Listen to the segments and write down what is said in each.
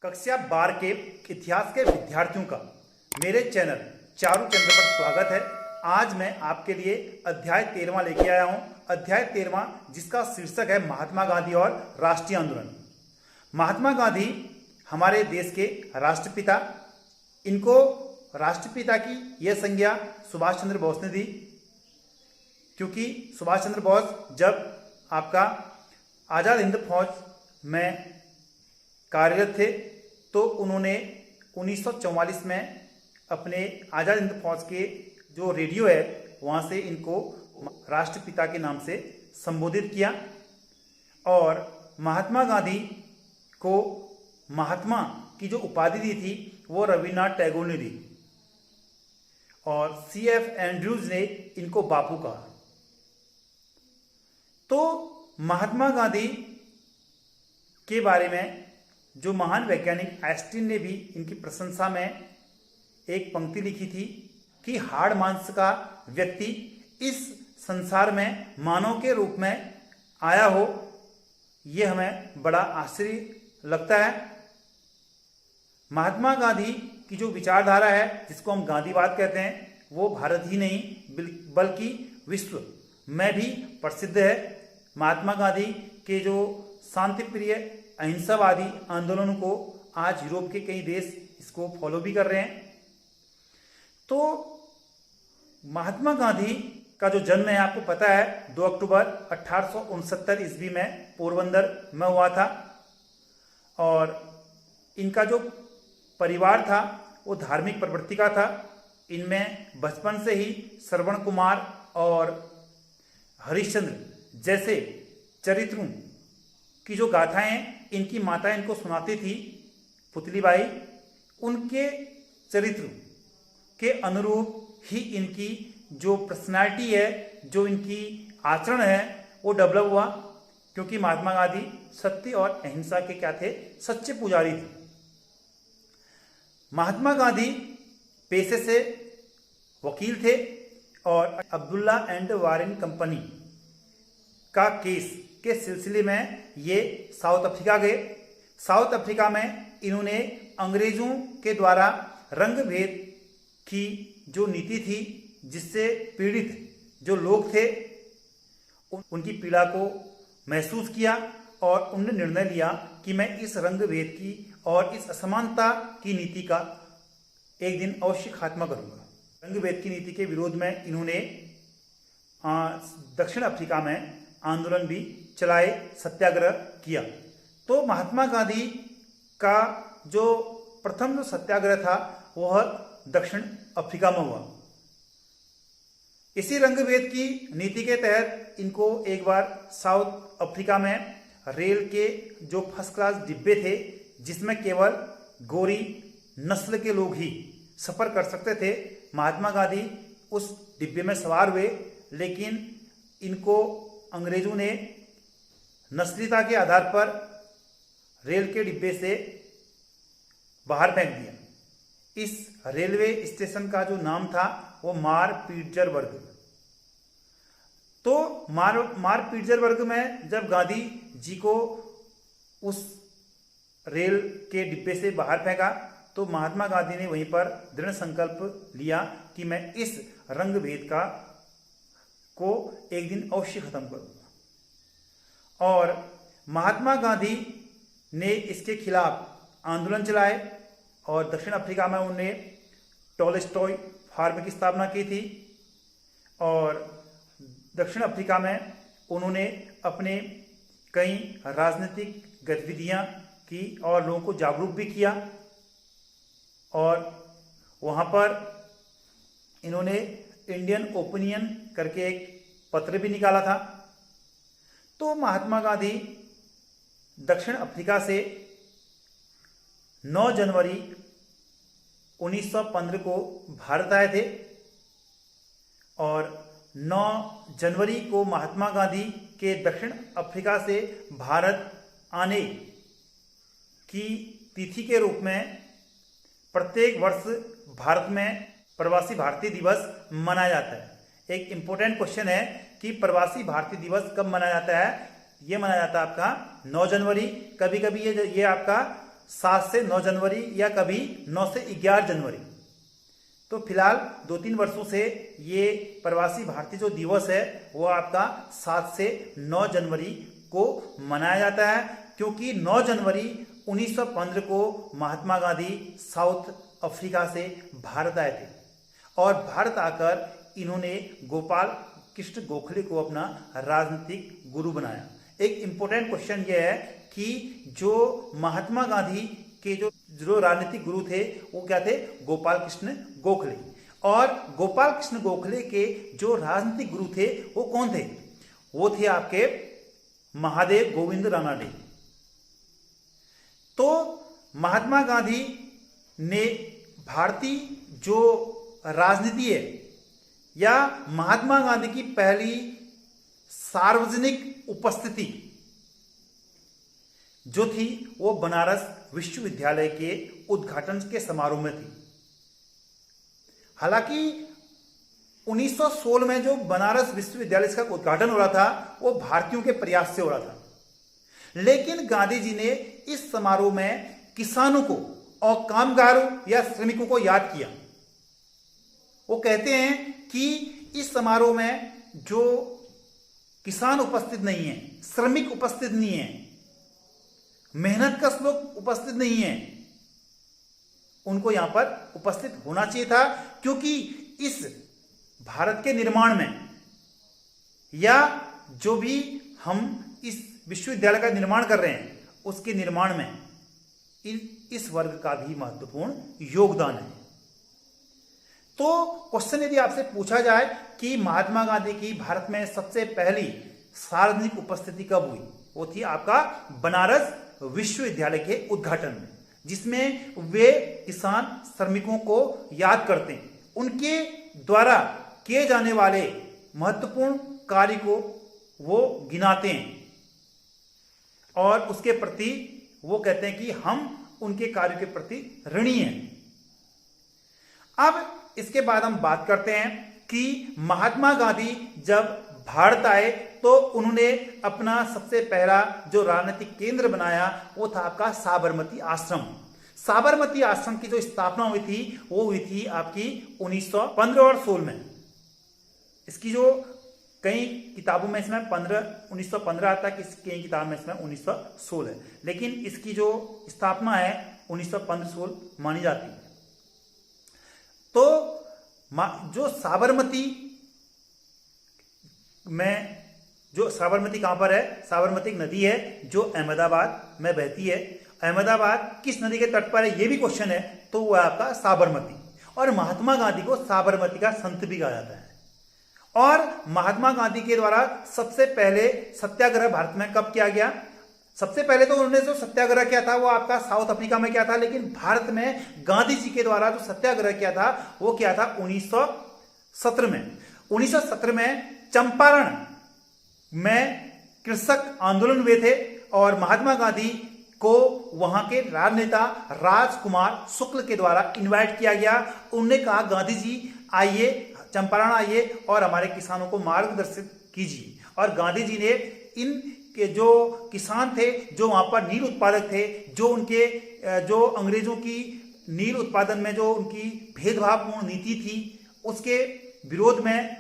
कक्षा 12 के इतिहास के विद्यार्थियों का मेरे चैनल चारू चंद्र पर स्वागत है। आज मैं आपके लिए अध्याय 13वां लेके आया हूं। अध्याय 13वां जिसका शीर्षक है महात्मा गांधी और राष्ट्रीय आंदोलन। महात्मा गांधी हमारे देश के राष्ट्रपिता। इनको राष्ट्रपिता की यह संज्ञा सुभाष चंद्र बोस ने दी, क्योंकि सुभाष चंद्र बोस जब आपका आज़ाद हिंद फौज में कार्यरत थे तो उन्होंने 1944 में अपने आज़ाद हिंद फौज के जो रेडियो है वहाँ से इनको राष्ट्रपिता के नाम से संबोधित किया। और महात्मा गांधी को महात्मा की जो उपाधि दी थी वो रविन्द्रनाथ टैगोर ने दी और C.F. एंड्रूज ने इनको बापू कहा। तो महात्मा गांधी के बारे में जो महान वैज्ञानिक आइंस्टीन ने भी इनकी प्रशंसा में एक पंक्ति लिखी थी कि हाड़ मांस का व्यक्ति इस संसार में मानव के रूप में आया हो, ये हमें बड़ा आश्चर्य लगता है। महात्मा गांधी की जो विचारधारा है जिसको हम गांधीवाद कहते हैं वो भारत ही नहीं बल्कि विश्व में भी प्रसिद्ध है। महात्मा गांधी के जो शांति प्रिय अहिंसावादी आंदोलनों को आज यूरोप के कई देश इसको फॉलो भी कर रहे हैं। तो महात्मा गांधी का जो जन्म है आपको पता है 2 अक्टूबर 1869 ईस्वी में पोरबंदर में हुआ था। और इनका जो परिवार था वो धार्मिक प्रवृत्ति का था। इनमें बचपन से ही श्रवण कुमार और हरिश्चंद्र जैसे चरित्रों की जो गाथाएं इनकी माता इनको सुनाती थी, पुतलीबाई, उनके चरित्र के अनुरूप ही इनकी जो पर्सनालिटी है, जो इनकी आचरण है वो डेवलप हुआ। क्योंकि महात्मा गांधी सत्य और अहिंसा के क्या थे, सच्चे पुजारी थे। महात्मा गांधी पेशे से वकील थे और अब्दुल्ला एंड वारेन कंपनी का केस के सिलसिले में ये साउथ अफ्रीका गए। साउथ अफ्रीका में इन्होंने अंग्रेजों के द्वारा रंग भेद की जो नीति थी जिससे पीड़ित जो लोग थे उनकी पीड़ा को महसूस किया और उन्होंने निर्णय लिया कि मैं इस रंग भेद की और इस असमानता की नीति का एक दिन अवश्य खात्मा करूंगा। रंग भेद की नीति के विरोध में इन्होंने दक्षिण अफ्रीका में आंदोलन भी चलाए, सत्याग्रह किया। तो महात्मा गांधी का जो प्रथम जो सत्याग्रह था वह दक्षिण अफ्रीका में हुआ। इसी रंगभेद की नीति के तहत इनको एक बार साउथ अफ्रीका में रेल के जो फर्स्ट क्लास डिब्बे थे जिसमें केवल गोरी नस्ल के लोग ही सफर कर सकते थे, महात्मा गांधी उस डिब्बे में सवार हुए, लेकिन इनको अंग्रेजों ने नस्लीता के आधार पर रेल के डिब्बे से बाहर फेंक दिया। इस रेलवे स्टेशन का जो नाम था वो मार पीटर्सबर्ग। तो मार पीटर्सबर्ग में जब गांधी जी को उस रेल के डिब्बे से बाहर फेंका तो महात्मा गांधी ने वहीं पर दृढ़ संकल्प लिया कि मैं इस रंग भेद को एक दिन अवश्य खत्म करूंगा। और महात्मा गांधी ने इसके खिलाफ आंदोलन चलाए और दक्षिण अफ्रीका में उन्होंने टॉलस्टॉय फार्म की स्थापना की थी। और दक्षिण अफ्रीका में उन्होंने अपने कई राजनीतिक गतिविधियां की और लोगों को जागरूक भी किया। और वहाँ पर इन्होंने इंडियन ओपिनियन करके एक पत्र भी निकाला था। तो महात्मा गांधी दक्षिण अफ्रीका से 9 जनवरी 1915 को भारत आए थे और 9 जनवरी को महात्मा गांधी के दक्षिण अफ्रीका से भारत आने की तिथि के रूप में प्रत्येक वर्ष भारत में प्रवासी भारतीय दिवस मनाया जाता है। एक इंपॉर्टेंट क्वेश्चन है कि प्रवासी भारतीय दिवस कब मनाया जाता है। ये मनाया जाता है आपका 9 जनवरी, कभी कभी ये आपका 7 से 9 जनवरी या कभी 9 से 11 जनवरी। तो फिलहाल 2-3 वर्षों से ये प्रवासी भारतीय जो दिवस है वो आपका 7 से 9 जनवरी को मनाया जाता है, क्योंकि 9 जनवरी 1915 को महात्मा गांधी साउथ अफ्रीका से भारत आए थे और भारत आकर इन्होंने गोपाल कृष्ण गोखले को अपना राजनीतिक गुरु बनाया। एक इंपॉर्टेंट क्वेश्चन यह है कि जो महात्मा गांधी के जो राजनीतिक गुरु थे वो क्या थे? गोपाल कृष्ण गोखले। और गोपाल कृष्ण गोखले के जो राजनीतिक गुरु थे वो कौन थे? वो थे आपके महादेव गोविंद रानाडे। तो महात्मा गांधी ने भारतीय जो राजनीति है या महात्मा गांधी की पहली सार्वजनिक उपस्थिति जो थी वो बनारस विश्वविद्यालय के उद्घाटन के समारोह में थी। हालांकि 1916 में जो बनारस विश्वविद्यालय का उद्घाटन हो रहा था वो भारतीयों के प्रयास से हो रहा था, लेकिन गांधी जी ने इस समारोह में किसानों को और कामगारों या श्रमिकों को याद किया। वो कहते हैं कि इस समारोह में जो किसान उपस्थित नहीं है, श्रमिक उपस्थित नहीं है, मेहनतकश लोग उपस्थित नहीं है, उनको यहां पर उपस्थित होना चाहिए था, क्योंकि इस भारत के निर्माण में या जो भी हम इस विश्वविद्यालय का निर्माण कर रहे हैं उसके निर्माण में इस वर्ग का भी महत्वपूर्ण योगदान है। तो क्वेश्चन यदि आपसे पूछा जाए कि महात्मा गांधी की भारत में सबसे पहली सार्वजनिक उपस्थिति कब हुई, वो थी आपका बनारस विश्वविद्यालय के उद्घाटन में, जिसमें वे किसान श्रमिकों को याद करते हैं, उनके द्वारा किए जाने वाले महत्वपूर्ण कार्य को वो गिनाते हैं और उसके प्रति वो कहते हैं कि हम उनके कार्य के प्रति ऋणी हैं। अब इसके बाद हम बात करते हैं कि महात्मा गांधी जब भारत आए तो उन्होंने अपना सबसे पहला जो राजनीतिक केंद्र बनाया वो था आपका साबरमती आश्रम। साबरमती आश्रम की जो स्थापना हुई थी वो हुई थी आपकी 1915 और 16 में। इसकी जो कई किताबों में इसमें 1915 आता है, कई किताबों में इसमें 1916 है, लेकिन इसकी जो स्थापना है 1915-16 मानी जाती है। तो जो साबरमती में जो साबरमती कहां पर है? साबरमती एक नदी है जो अहमदाबाद में बहती है। अहमदाबाद किस नदी के तट पर है ये भी क्वेश्चन है, तो वह आपका साबरमती। और महात्मा गांधी को साबरमती का संत भी कहा जाता है। और महात्मा गांधी के द्वारा सबसे पहले सत्याग्रह भारत में कब किया गया? सबसे पहले तो उन्होंने जो सत्याग्रह किया था वो आपका साउथ अफ्रीका में किया था, लेकिन भारत में गांधी जी के द्वारा जो सत्याग्रह किया था वो क्या था? 1917 में। 1917 में चंपारण में कृषक आंदोलन हुए थे और महात्मा गांधी को वहां के राजनेता राजकुमार शुक्ल के द्वारा इनवाइट किया गया। उन्होंने कहा गांधी जी आइए, चंपारण आइए और हमारे किसानों को मार्गदर्शित कीजिए। और गांधी जी ने इन के जो किसान थे, जो वहां पर नील उत्पादक थे, जो उनके जो अंग्रेजों की नील उत्पादन में जो उनकी भेदभावपूर्ण नीति थी उसके विरोध में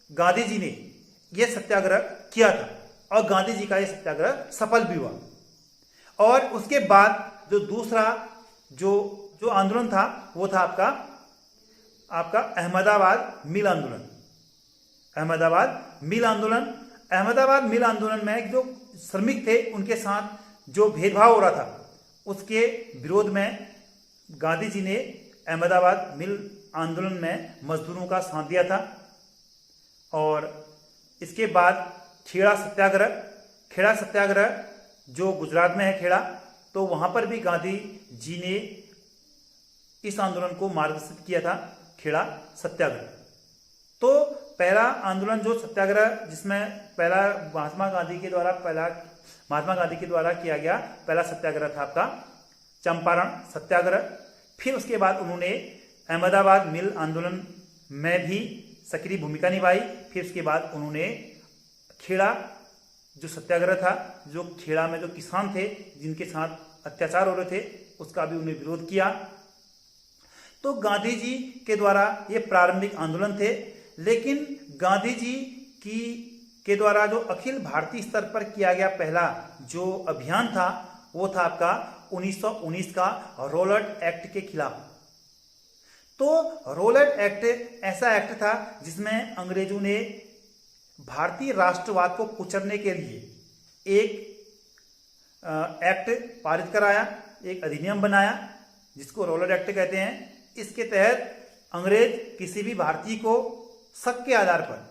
गांधी जी ने यह सत्याग्रह किया था और गांधी जी का यह सत्याग्रह सफल भी हुआ। और उसके बाद जो दूसरा जो आंदोलन था वो था आपका अहमदाबाद मिल आंदोलन। अहमदाबाद मिल आंदोलन में जो श्रमिक थे उनके साथ जो भेदभाव हो रहा था उसके विरोध में गांधी जी ने अहमदाबाद मिल आंदोलन में मजदूरों का साथ दिया था। और इसके बाद खेड़ा सत्याग्रह जो गुजरात में है खेड़ा, तो वहां पर भी गांधी जी ने इस आंदोलन को मार्गदर्शित किया था, खेड़ा सत्याग्रह। तो पहला आंदोलन जो सत्याग्रह जिसमें पहला महात्मा गांधी के द्वारा किया गया पहला सत्याग्रह था आपका चंपारण सत्याग्रह। फिर उसके बाद उन्होंने अहमदाबाद मिल आंदोलन में भी सक्रिय भूमिका निभाई। फिर उसके बाद उन्होंने खेड़ा जो सत्याग्रह था, जो खेड़ा में जो किसान थे जिनके साथ अत्याचार हो रहे थे उसका भी उन्हें विरोध किया। तो गांधी जी के द्वारा ये प्रारंभिक आंदोलन थे, लेकिन गांधी जी के द्वारा जो अखिल भारतीय स्तर पर किया गया पहला जो अभियान था वो था आपका 1919 का रॉलेट एक्ट के खिलाफ। तो रॉलेट एक्ट ऐसा एक्ट था जिसमें अंग्रेजों ने भारतीय राष्ट्रवाद को कुचलने के लिए एक एक्ट पारित कराया, एक अधिनियम बनाया जिसको रॉलेट एक्ट कहते हैं। इसके तहत अंग्रेज किसी भी भारतीय को शक के आधार पर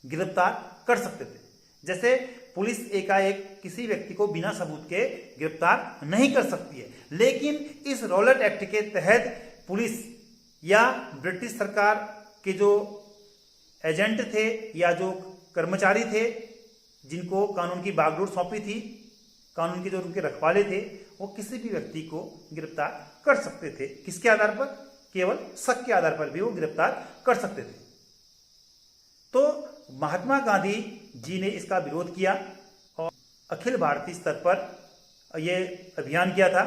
गिरफ्तार कर सकते थे। जैसे पुलिस एकाएक किसी व्यक्ति को बिना सबूत के गिरफ्तार नहीं कर सकती है, लेकिन इस रॉलेट एक्ट के तहत पुलिस या ब्रिटिश सरकार के जो एजेंट थे या जो कर्मचारी थे जिनको कानून की बागडोर सौंपी थी, कानून के जो उनके रखवाले थे, वो किसी भी व्यक्ति को गिरफ्तार कर सकते थे। किसके आधार पर? केवल शक के आधार पर भी वो गिरफ्तार कर सकते थे। तो महात्मा गांधी जी ने इसका विरोध किया और अखिल भारतीय स्तर पर यह अभियान किया था।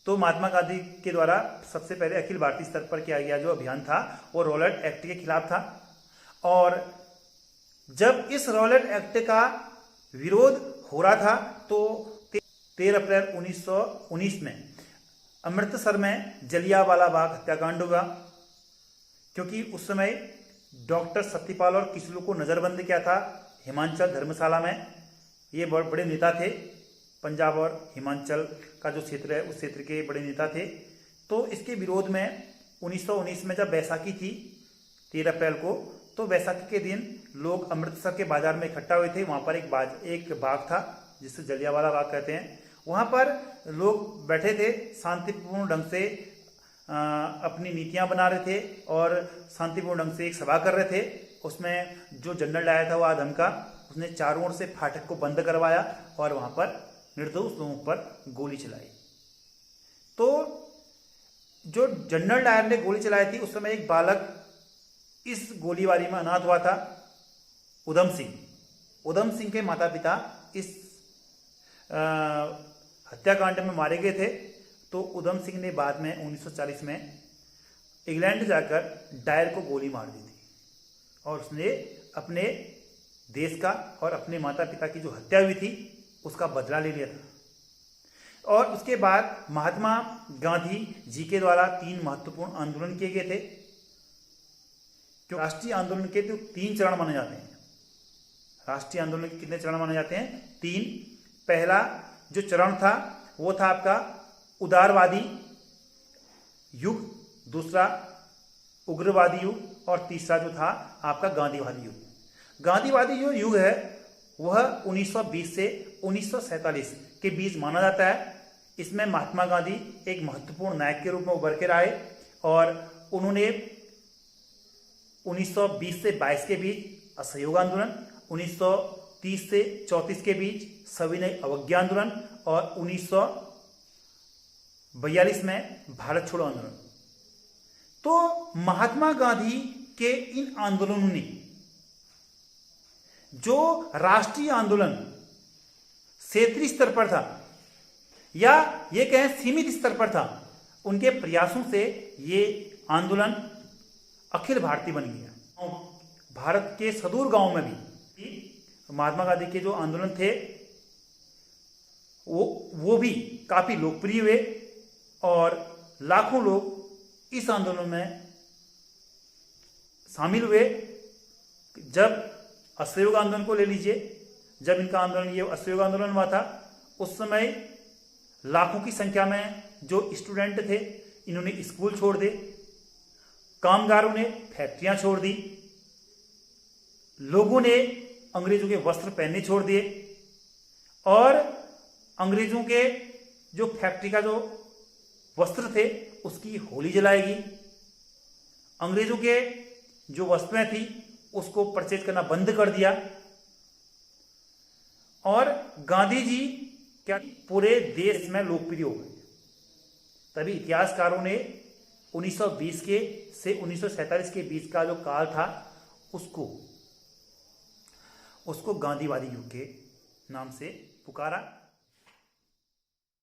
तो महात्मा गांधी के द्वारा सबसे पहले अखिल भारतीय स्तर पर किया गया जो अभियान था वो रॉलेट एक्ट के खिलाफ था। और जब इस रॉलेट एक्ट का विरोध हो रहा था तो 13 अप्रैल 1919 में अमृतसर में जलियांवाला बाग हत्याकांड हुआ, क्योंकि उस समय डॉक्टर सत्यपाल और किसलू को नज़रबंद किया था हिमाचल धर्मशाला में। ये बड़े नेता थे, पंजाब और हिमाचल का जो क्षेत्र है उस क्षेत्र के बड़े नेता थे। तो इसके विरोध में 1919 में जब बैसाखी थी 13 अप्रैल को, तो बैसाखी के दिन लोग अमृतसर के बाजार में इकट्ठा हुए थे। वहाँ पर एक बाग था जिसे जलियांवाला बाग कहते हैं। वहाँ पर लोग बैठे थे, शांतिपूर्ण ढंग से अपनी नीतियाँ बना रहे थे और शांतिपूर्ण ढंग से एक सभा कर रहे थे। उसमें जो जनरल आया था वो आदम का, उसने चारों ओर से फाटक को बंद करवाया और वहाँ पर निर्दोष लोगों पर गोली चलाई। तो जो जनरल डायर ने गोली चलाई थी उस समय एक बालक इस गोलीबारी में अनाथ हुआ था, उधम सिंह। उधम सिंह के माता पिता इस हत्याकांड में मारे गए थे। तो उधम सिंह ने बाद में 1940 में इंग्लैंड जाकर डायर को गोली मार दी थी और उसने अपने देश का और अपने माता पिता की जो हत्या हुई थी उसका बदला ले लिया था। और उसके बाद महात्मा गांधी जी के द्वारा 3 महत्वपूर्ण आंदोलन किए गए थे। जो राष्ट्रीय आंदोलन के तो 3 चरण माने जाते हैं। राष्ट्रीय आंदोलन के कितने चरण माने जाते हैं? 3। पहला जो चरण था वो था आपका उदारवादी युग, दूसरा उग्रवादी युग और तीसरा जो था आपका गांधीवादी युग। गांधीवादी जो युग है वह 1920 से 1947 के बीच माना जाता है। इसमें महात्मा गांधी एक महत्वपूर्ण नायक के रूप में उभर कर आए और उन्होंने 1920 से 22 के बीच असहयोग आंदोलन, 1930 से 34 के बीच सविनय अवज्ञा आंदोलन और 1942 में भारत छोड़ो आंदोलन। तो महात्मा गांधी के इन आंदोलनों ने जो राष्ट्रीय आंदोलन क्षेत्रीय स्तर पर था या ये कहें सीमित स्तर पर था, उनके प्रयासों से ये आंदोलन अखिल भारतीय बन गया। भारत के सुदूर गांव में भी महात्मा गांधी के जो आंदोलन थे वो भी काफी लोकप्रिय हुए और लाखों लोग इस आंदोलन में शामिल हुए। जब असहयोग आंदोलन को ले लीजिए, जब इनका आंदोलन ये असहयोग आंदोलन हुआ था उस समय लाखों की संख्या में जो स्टूडेंट थे इन्होंने स्कूल छोड़ दिए, कामगारों ने फैक्ट्रियां छोड़ दी, लोगों ने अंग्रेजों के वस्त्र पहनने छोड़ दिए और अंग्रेजों के जो फैक्ट्री का जो वस्त्र थे उसकी होली जलाएगी। अंग्रेजों के जो वस्तुएं थी उसको परचेज करना बंद कर दिया और गांधी जी क्या पूरे देश में लोकप्रिय हो गए। तभी इतिहासकारों ने 1920 के से 1947 के बीच का जो काल था उसको गांधीवादी युग के नाम से पुकारा।